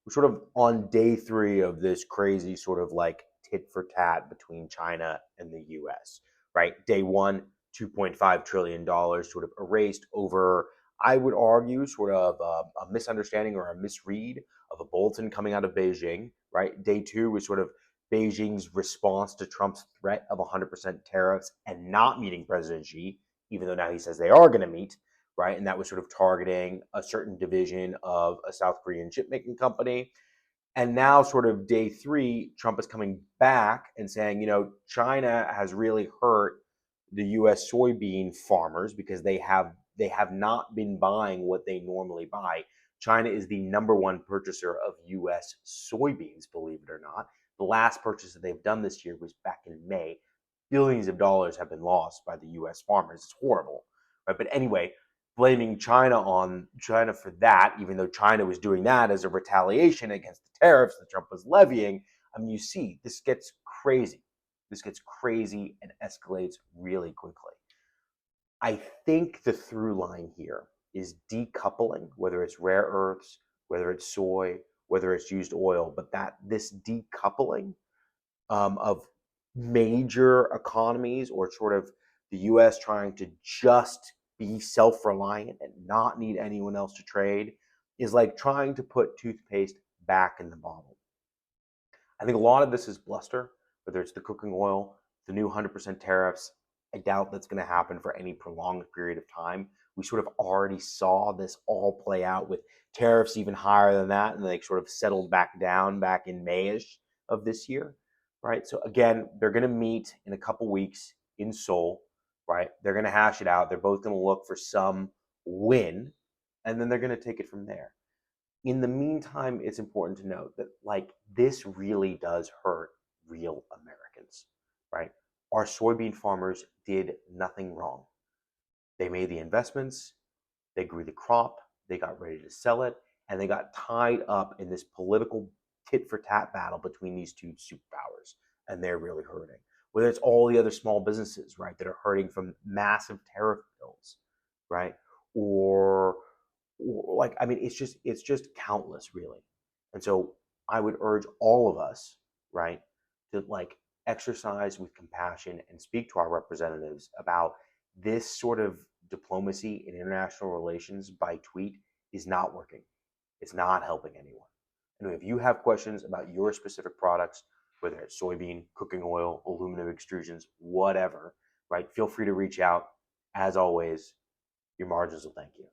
we're sort of on day three of this crazy sort of like tit for tat between China and the US, right? Day one, $2.5 trillion sort of erased over, I would argue, sort of a misunderstanding or a misread of a bulletin coming out of Beijing, right? Day two was sort of Beijing's response to Trump's threat of 100% tariffs and not meeting President Xi, even though now he says they are going to meet, right? And that was sort of targeting a certain division of a South Korean chipmaking company. And now, sort of day three, Trump is coming back and saying, China has really hurt the U.S. soybean farmers because they have not been buying what they normally buy. China is the number one purchaser of U.S. soybeans, believe it or not. The last purchase that they've done this year was back in May. Billions of dollars have been lost by the U.S. farmers. It's horrible, right? But anyway, blaming China on China for that, even though China was doing that as a retaliation against the tariffs that Trump was levying. I mean, you see, this gets crazy. This gets crazy and escalates really quickly. I think the through line here is decoupling, whether it's rare earths, whether it's soy, whether it's used oil, but that this decoupling of major economies, or sort of the US trying to just be self reliant and not need anyone else to trade, is like trying to put toothpaste back in the bottle. I think a lot of this is bluster, whether it's the cooking oil, the new 100% tariffs. I doubt that's going to happen for any prolonged period of time. We sort of already saw this all play out with tariffs even higher than that, and they sort of settled back down back in Mayish of this year, right? So again, they're going to meet in a couple weeks in Seoul, right? They're going to hash it out. They're both going to look for some win, and then they're going to take it from there. In the meantime, it's important to note that like this really does hurt real Americans, right? Our soybean farmers did nothing wrong. They made the investments, they grew the crop, they got ready to sell it, and they got tied up in this political tit for tat battle between these two superpowers, and they're really hurting. Whether it's all the other small businesses, right, that are hurting from massive tariff bills, right, or like, I mean, it's just countless, really. And so I would urge all of us, right, to like exercise with compassion and speak to our representatives about this sort of diplomacy in international relations by tweet is not working. It's not helping anyone. And if you have questions about your specific products, whether it's soybean, cooking oil, aluminum extrusions, whatever, right, feel free to reach out. As always, your margins will thank you.